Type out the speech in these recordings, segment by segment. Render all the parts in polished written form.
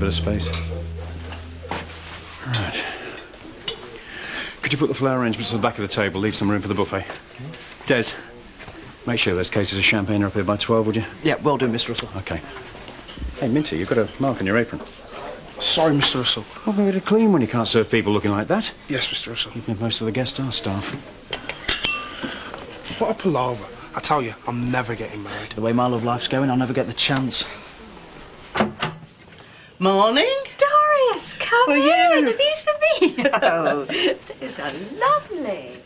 bit of space. Right. Could you put the flower arrangements to the back of the table? Leave some room for the buffet. Des, make sure those cases of champagne are up here by 12, would you? Yeah, well done, Mr. Russell. OK. Hey, Minty, you've got a mark on your apron. Sorry, Mr. Russell. Well, maybe to clean when you can't serve people looking like that. Yes, Mr. Russell. Even if most of the guests are staff. What a palaver. I tell you, I'm never getting married. The way my love life's going, I'll never get the chance. Morning. Doris, come For in. you. Are these for me? Oh, these are lovely.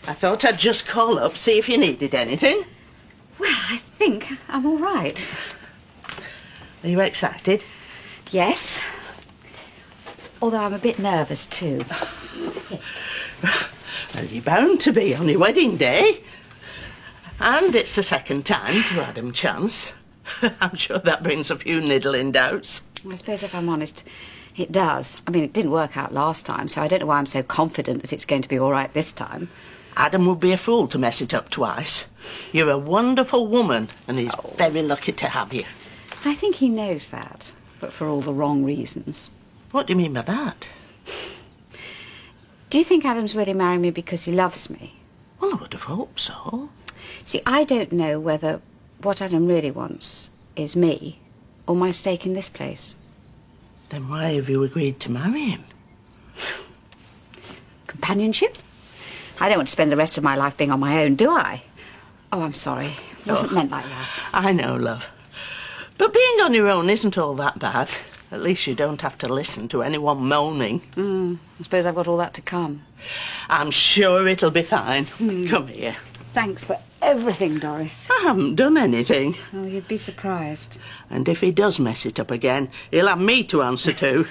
I thought I'd just call up, see if you needed anything. Well, I think I'm all right. Are you excited? Yes. Although I'm a bit nervous too. Well, you're bound to be on your wedding day. And it's the second time to Adam Chance. I'm sure that brings a few niddling doubts. I suppose if I'm honest, it does. I mean, it didn't work out last time, so I don't know why I'm so confident that it's going to be all right this time. Adam would be a fool to mess it up twice. You're a wonderful woman, and he's very lucky to have you. I think he knows that, but for all the wrong reasons. What do you mean by that? Do you think Adam's really marrying me because he loves me? Well, I would have hoped so. See, I don't know whether what Adam really wants is me or my stake in this place. Then why have you agreed to marry him? Companionship? I don't want to spend the rest of my life being on my own, do I? Oh, I'm sorry. It wasn't meant like that. I know, love. But being on your own isn't all that bad. At least you don't have to listen to anyone moaning. I suppose I've got all that to come. I'm sure it'll be fine. Come here. Thanks for everything, Doris. I haven't done anything. Oh, you'd be surprised. And if he does mess it up again, he'll have me to answer to.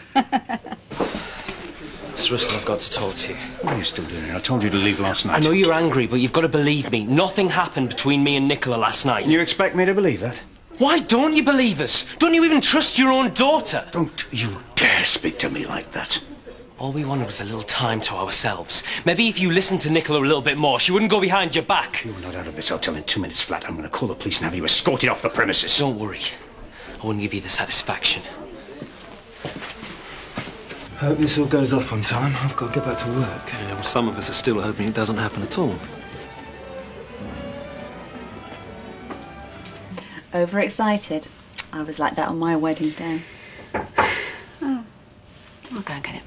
Mr. Russell, I've got to talk to you. What are you still doing here? I told you to leave last night. I know you're angry, but you've got to believe me. Nothing happened between me and Nicola last night. You expect me to believe that? Why don't you believe us? Don't you even trust your own daughter? Don't you dare speak to me like that. All we wanted was a little time to ourselves. Maybe if you listened to Nicola a little bit more, she wouldn't go behind your back. You're not out of this hotel in 2 minutes flat. I'm going to call the police and have you escorted off the premises. Don't worry. I wouldn't give you the satisfaction. Hope this all goes off on time. I've got to get back to work. Yeah, well, some of us are still hoping it doesn't happen at all. Overexcited. I was like that on my wedding day. Oh, I'll go and get it.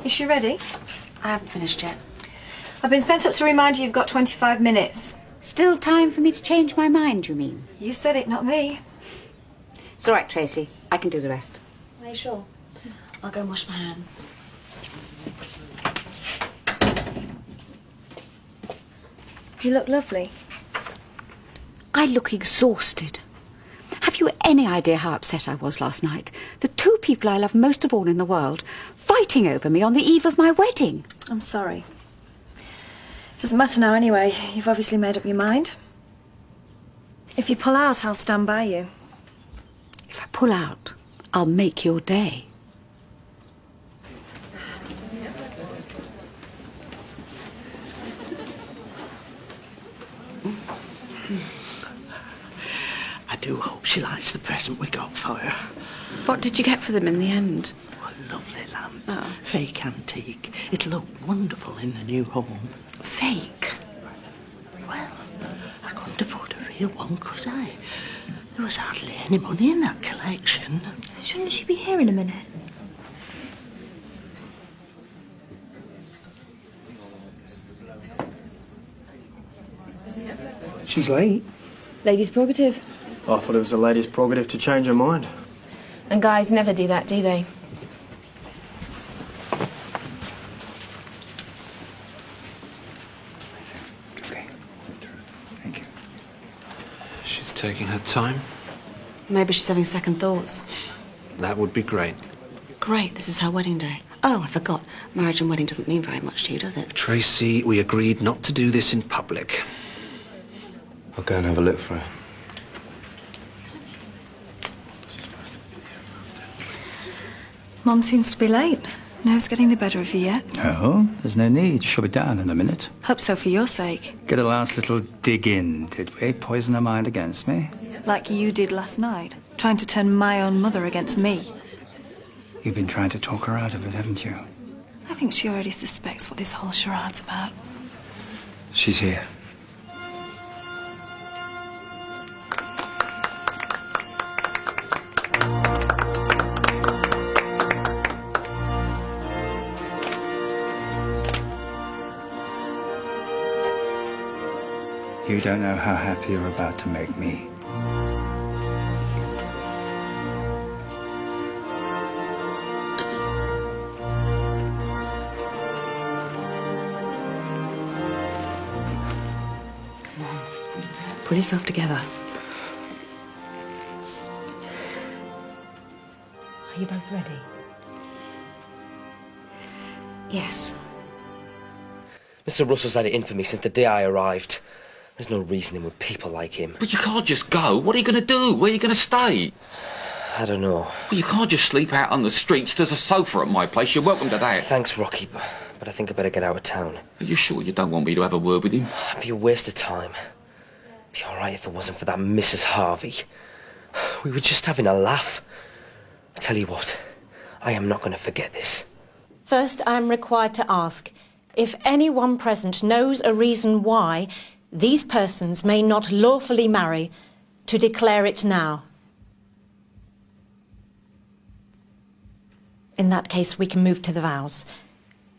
Is she ready? I haven't finished yet. I've been sent up to remind you you've got 25 minutes. Still time for me to change my mind, you mean? You said it, not me. It's all right, Tracy. I can do the rest. Are you sure? I'll go and wash my hands. You look lovely. I look exhausted. Have you any idea how upset I was last night? The two people I love most of all in the world fighting over me on the eve of my wedding. I'm sorry. Doesn't matter now anyway. You've obviously made up your mind. If you pull out, I'll stand by you. If I pull out, I'll make your day. I do hope she likes the present we got for her. What did you get for them in the end? Oh, a lovely lamp. Oh. Fake antique. It'll look wonderful in the new home. Fake? Well, I couldn't afford a real one, could I? There was hardly any money in that collection. Shouldn't she be here in a minute? She's late. Ladies' prerogative. I thought it was a lady's prerogative to change her mind. And guys never do that, do they? Okay. Thank you. She's taking her time. Maybe she's having second thoughts. That would be great. Great, this is her wedding day. Oh, I forgot. Marriage and wedding doesn't mean very much to you, does it? Tracy, we agreed not to do this in public. I'll go and have a look for her. Mum seems to be late. Nerves getting the better of you yet? No, there's no need. She'll be down in a minute. Hope so for your sake. Get a last little dig in, did we? Poison her mind against me? Like you did last night, trying to turn my own mother against me. You've been trying to talk her out of it, haven't you? I think she already suspects what this whole charade's about. She's here. You don't know how happy you're about to make me. Pull yourself together. Are you both ready? Yes. Mr. Russell's had it in for me since the day I arrived. There's no reasoning with people like him. But you can't just go. What are you going to do? Where are you going to stay? I don't know. Well, you can't just sleep out on the streets. There's a sofa at my place. You're welcome to that. Thanks, Rocky, but I think I better get out of town. Are you sure you don't want me to have a word with him? It'd be a waste of time. It'd be all right if it wasn't for that Mrs. Harvey. We were just having a laugh. I tell you what, I am not going to forget this. First, I am required to ask if anyone present knows a reason why these persons may not lawfully marry, to declare it now. In that case, we can move to the vows.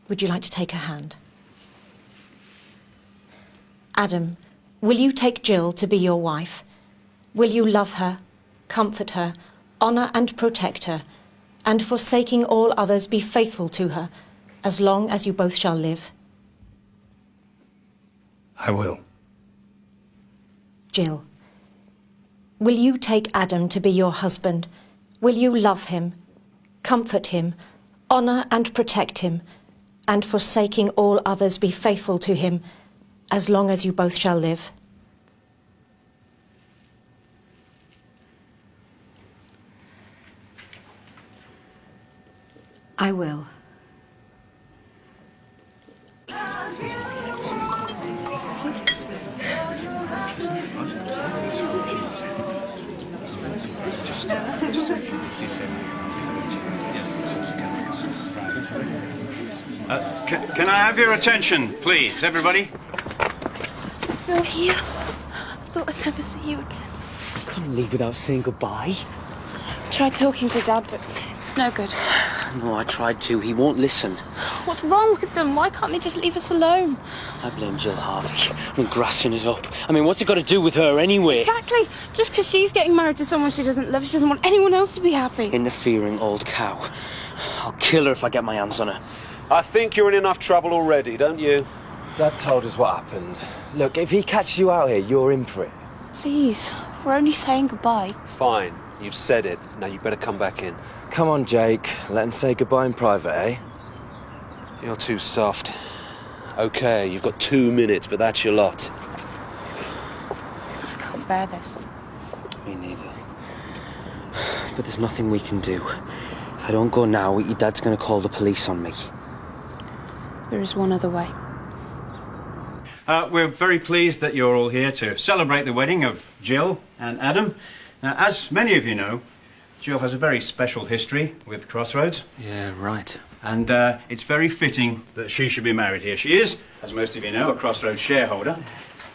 Would you like to take her hand? Adam, will you take Jill to be your wife? Will you love her, comfort her, honour and protect her, and forsaking all others be faithful to her, as long as you both shall live? I will. Jill, will you take Adam to be your husband? Will you love him, comfort him, honour and protect him, and forsaking all others be faithful to him, as long as you both shall live? I will. Can I have your attention, please, everybody? Still here? I thought I'd never see you again. Can't leave without saying goodbye. Tried talking to Dad, but it's no good. No, I tried to. He won't listen. What's wrong with them? Why can't they just leave us alone? I blame Jill Harvey. I'm grassing it up. I mean, what's it got to do with her anyway? Exactly. Just because she's getting married to someone she doesn't love, she doesn't want anyone else to be happy. Interfering old cow. I'll kill her if I get my hands on her. I think you're in enough trouble already, don't you? Dad told us what happened. Look, if he catches you out here, you're in for it. Please, we're only saying goodbye. Fine, you've said it. Now you better come back in. Come on, Jake. Let him say goodbye in private, eh? You're too soft. Okay, you've got 2 minutes, but that's your lot. I can't bear this. Me neither. But there's nothing we can do. If I don't go now, your dad's going to call the police on me. There is one other way. We're very pleased that you're all here to celebrate the wedding of Jill and Adam. Now, as many of you know, Jill has a very special history with Crossroads. Yeah, right. And it's very fitting that she should be married here. She is, as most of you know, a Crossroads shareholder.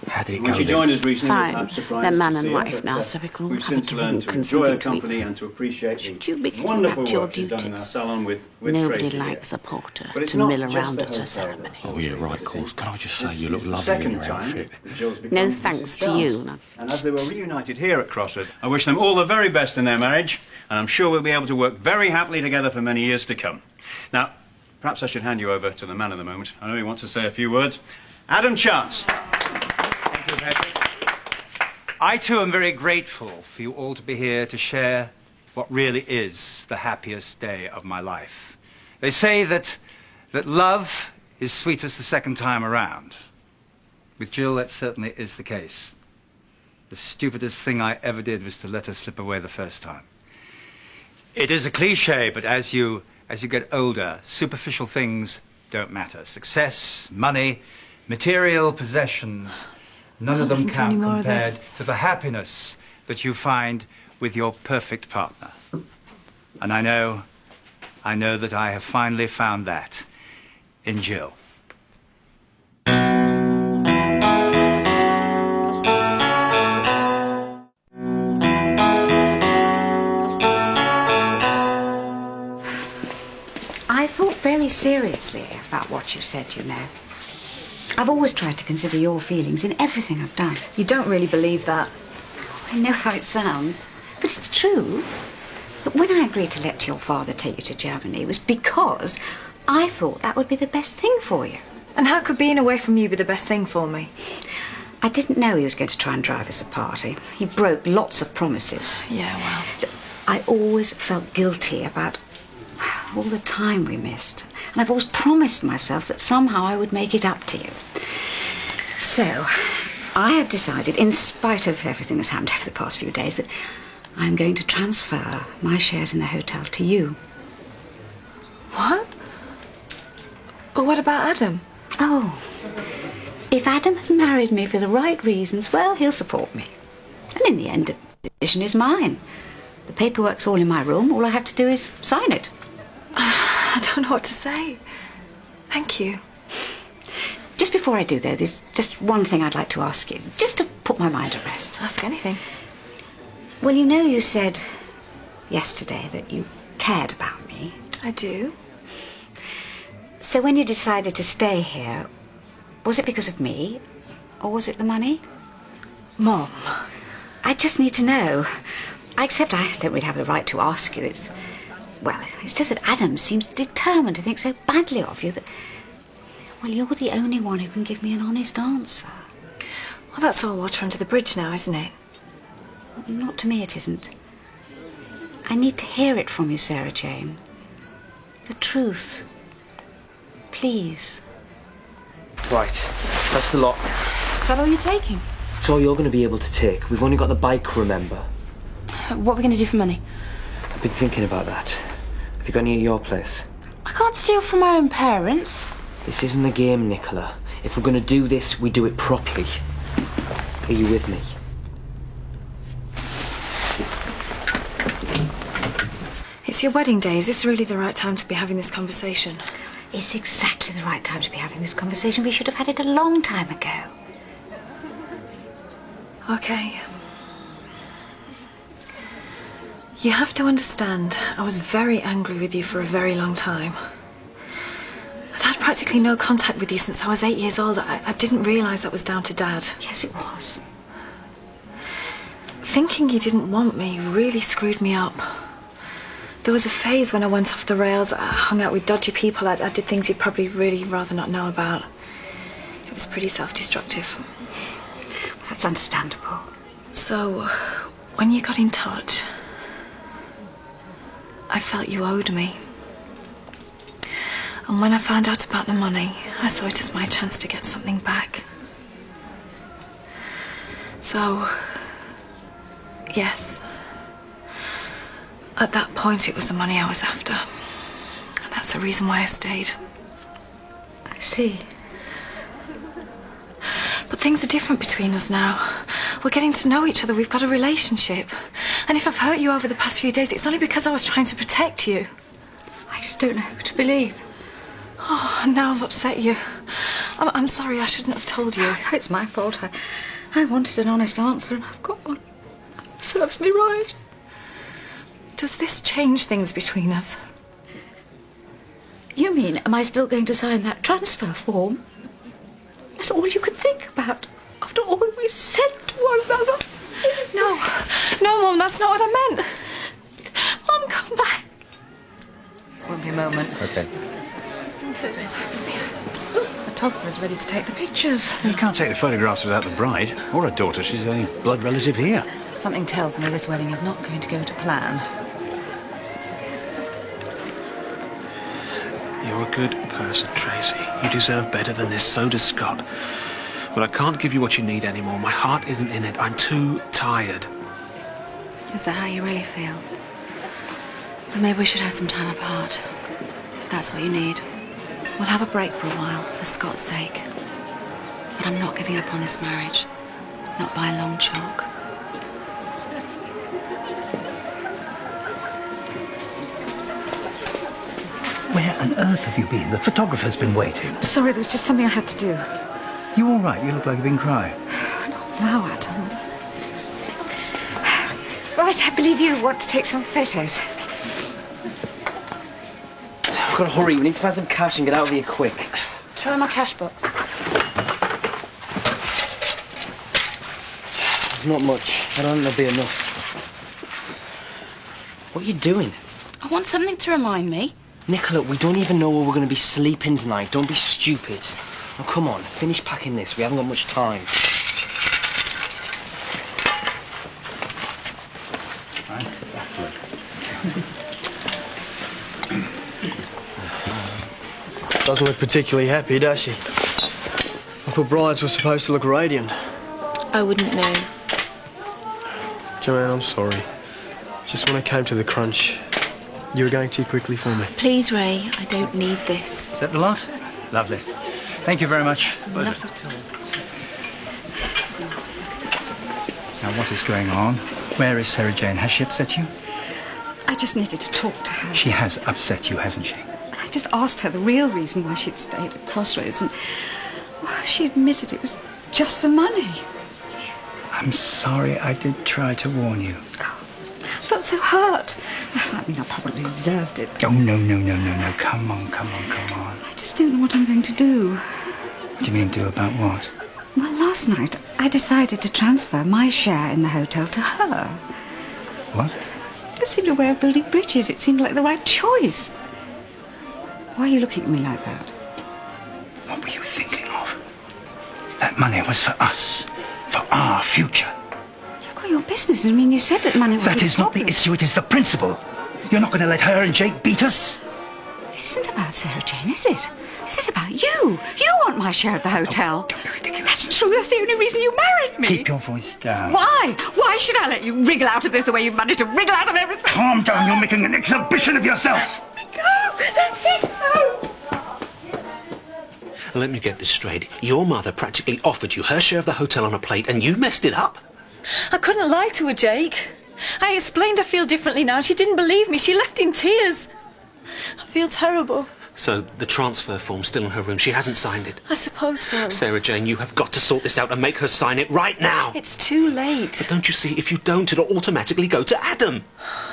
How did it When go she then? joined us recently, Fine. I'm surprised They're man to and see her, wife but, now, so we can all we've have a since learned drink to and enjoy her something to company eat. and to appreciate Should you be the getting wonderful back to your work she's done in our duties? salon with Nobody Tracy here. likes a porter But it's to not mill just around the at a hotel. ceremony. Oh, yeah, right, of course. Can I just say you look It's the lovely in second your time outfit? that Jill's become No Mrs. thanks to Stars. you. No. And as they were reunited here at Crossroads, I wish them all the very best in their marriage, and I'm sure we'll be able to work very happily together for many years to come. Now, perhaps I should hand you over to the man of the moment. I know he wants to say a few words. Adam Chance. Thank you, Patrick. I too am very grateful for you all to be here to share what really is the happiest day of my life. They say that love is sweetest the second time around. With Jill, that certainly is the case. The stupidest thing I ever did was to let her slip away the first time. It is a cliche, but as you as you get older, superficial things don't matter. Success, money, material possessions, none of them listen to any count more of compared this. to the happiness that you find with your perfect partner. And I know that I have finally found that in Jill. I thought very seriously about what you said, you know. I've always tried to consider your feelings in everything I've done. You don't really believe that. I know how it sounds, but it's true. But when I agreed to let your father take you to Germany, it was because I thought that would be the best thing for you. And how could being away from you be the best thing for me? I didn't know he was going to try and drive us apart. He broke lots of promises. Yeah, well... I always felt guilty about all the time we missed. And I've always promised myself that somehow I would make it up to you. So, I have decided, in spite of everything that's happened over the past few days, that I'm going to transfer my shares in the hotel to you. What? But what about Adam? Oh, if Adam has married me for the right reasons, well, he'll support me. And in the end, the decision is mine. The paperwork's all in my room. All I have to do is sign it. I don't know what to say. Thank you. Just before I do, though, there's just one thing I'd like to ask you, just to put my mind at rest. Ask anything. Well, you know you said yesterday that you cared about me. I do. So when you decided to stay here, was it because of me, or was it the money? Mom. I just need to know. I accept I don't really have the right to ask you. It's just that Adam seems determined to think so badly of you that... Well, you're the only one who can give me an honest answer. Well, that's all water under the bridge now, isn't it? Not to me, it isn't. I need to hear it from you, Sarah Jane. The truth. Please. Right, that's the lot. Is that all you're taking? It's all you're going to be able to take. We've only got the bike, remember? What are we going to do for money? I've been thinking about that. Have you got any at your place? I can't steal from my own parents. This isn't a game, Nicola. If we're going to do this, we do it properly. Are you with me? It's your wedding day. Is this really the right time to be having this conversation? It's exactly the right time to be having this conversation. We should have had it a long time ago. Okay. You have to understand, I was very angry with you for a very long time. I'd had practically no contact with you since I was 8 years old. I didn't realise that was down to Dad. Yes, it was. Thinking you didn't want me really screwed me up. There was a phase when I went off the rails. I hung out with dodgy people. I did things you'd probably really rather not know about. It was pretty self-destructive. That's understandable. So, when you got in touch, I felt you owed me. And when I found out about the money, I saw it as my chance to get something back. So, yes. At that point, it was the money I was after. And that's the reason why I stayed. I see. But things are different between us now. We're getting to know each other. We've got a relationship. And if I've hurt you over the past few days, it's only because I was trying to protect you. I just don't know who to believe. Oh, and now I've upset you. I'm sorry, I shouldn't have told you. It's my fault. I wanted an honest answer and I've got one. It serves me right. Does this change things between us? You mean, am I still going to sign that transfer form? That's all you could think about after all we've said to one another. No, Mum, that's not what I meant. Mum, come back. Won't be a moment. Okay. The photographer's ready to take the pictures. You can't take the photographs without the bride or her daughter. She's the only blood relative here. Something tells me this wedding is not going to go to plan. You're a good person, Tracy. You deserve better than this, so does Scott. But I can't give you what you need anymore. My heart isn't in it. I'm too tired. Is that how you really feel? But maybe we should have some time apart, if that's what you need. We'll have a break for a while, for Scott's sake. But I'm not giving up on this marriage. Not by a long chalk. Where on earth have you been? The photographer's been waiting. Sorry, there was just something I had to do. You all right? You look like you've been crying. Now, Adam. Right, I believe you want to take some photos. We've got to hurry. We need to find some cash and get out of here quick. Try my cash box. There's not much. I don't think there'll be enough. What are you doing? I want something to remind me. Nicola, we don't even know where we're going to be sleeping tonight. Don't be stupid. Now, come on, finish packing this. We haven't got much time. Doesn't look particularly happy, does she? I thought brides were supposed to look radiant. I wouldn't know. Joanne, I'm sorry. Just when I came to the crunch, you were going too quickly for me. Please, Ray, I don't need this. Is that the lot? Lovely. Thank you very much. Not at all. Now, what is going on? Where is Sarah Jane? Has she upset you? I just needed to talk to her. She has upset you, hasn't she? I just asked her the real reason why she'd stayed at Crossroads, and she admitted it was just the money. I'm sorry I did try to warn you. I felt so hurt. I mean, I probably deserved it. Oh, no. Come on. I just don't know what I'm going to do. What do you mean, do about what? Well, last night, I decided to transfer my share in the hotel to her. What? It just seemed a way of building bridges. It seemed like the right choice. Why are you looking at me like that? What were you thinking of? That money was for us, for our future. You've got your business. I mean, you said that money was That is not the issue, it is the principle. You're not going to let her and Jake beat us? This isn't about Sarah Jane, is it? This is about you. You want my share of the hotel. Don't be ridiculous. That's true. That's the only reason you married me. Keep your voice down. Why? Why should I let you wriggle out of this the way you've managed to wriggle out of everything? Calm down, you're making an exhibition of yourself. Let me go. Let me get this straight. Your mother practically offered you her share of the hotel on a plate and you messed it up? I couldn't lie to her, Jake. I explained I feel differently now. She didn't believe me. She left in tears. I feel terrible. So the transfer form's still in her room. She hasn't signed it. I suppose so. Sarah Jane, you have got to sort this out and make her sign it right now. It's too late. But don't you see, if you don't, it'll automatically go to Adam.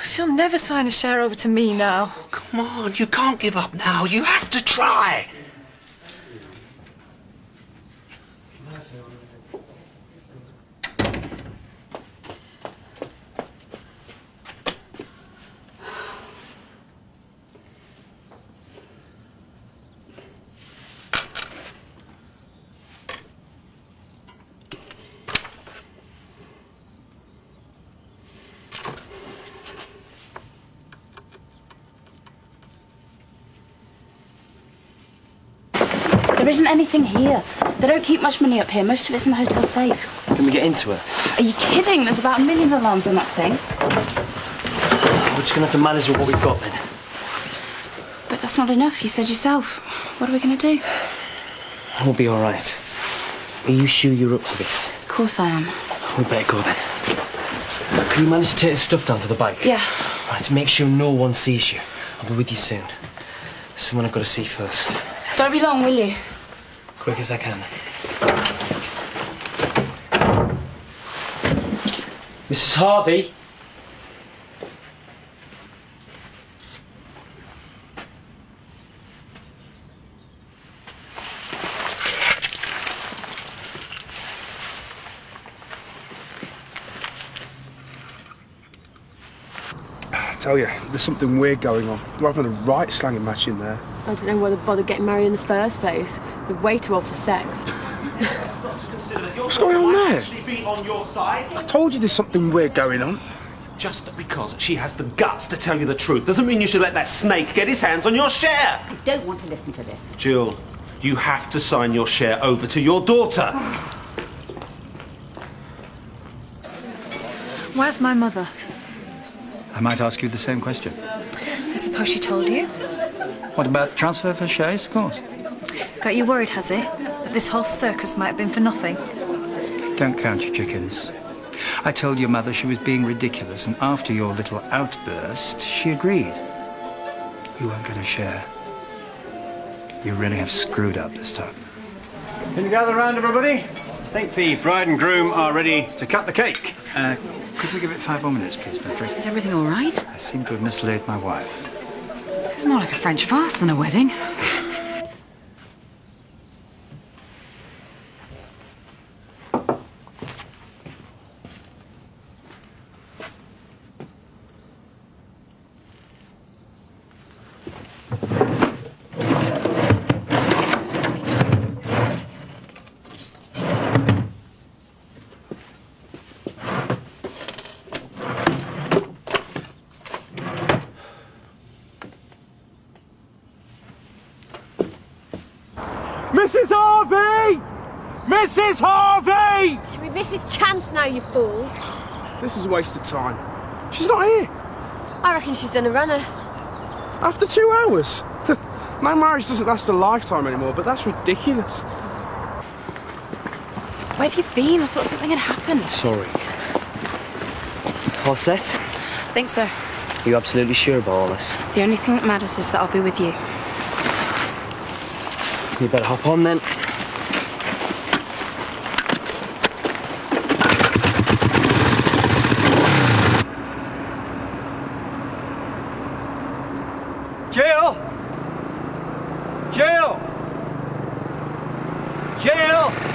She'll never sign a share over to me now. Come on, you can't give up now. You have to try. There isn't anything here. They don't keep much money up here. Most of it's in the hotel safe. Can we get into it? Are you kidding? There's about 1 million alarms on that thing. We're just going to have to manage with what we've got then. But that's not enough. You said yourself. What are we going to do? We'll be all right. Are you sure you're up to this? Of course I am. We better go then. Can you manage to take the stuff down to the bike? Yeah. Right, make sure no one sees you. I'll be with you soon. Someone I've got to see first. Don't be long, will you? Quick as I can. Mrs. Harvey? I tell you, there's something weird going on. We're having a right slanging match in there. I don't know why they bothered getting married in the first place. They're way too old for sex. What's going on there? Be on your side. I told you there's something weird going on. Just because she has the guts to tell you the truth doesn't mean you should let that snake get his hands on your share. I don't want to listen to this. Jill, you have to sign your share over to your daughter. Where's my mother? I might ask you the same question. I suppose she told you? What about the transfer for shares? Of course. Got you worried, has it? That this whole circus might have been for nothing? Don't count your chickens. I told your mother she was being ridiculous, and after your little outburst, she agreed. You weren't going to share. You really have screwed up this time. Can you gather round, everybody? I think the bride and groom are ready to cut the cake. Could we give it 5 more minutes, please, Patrick? Is everything all right? I seem to have mislaid my wife. It's more like a French farce than a wedding. Mrs. Harvey! Mrs. Harvey! Should we miss his chance now, you fool? This is a waste of time. She's not here. I reckon she's done a runner. After 2 hours. My marriage doesn't last a lifetime anymore, but that's ridiculous. Where have you been? I thought something had happened. Sorry. All set? I think so. Are you absolutely sure about all this? The only thing that matters is that I'll be with you. You better hop on then. Jill! Jill! Jill!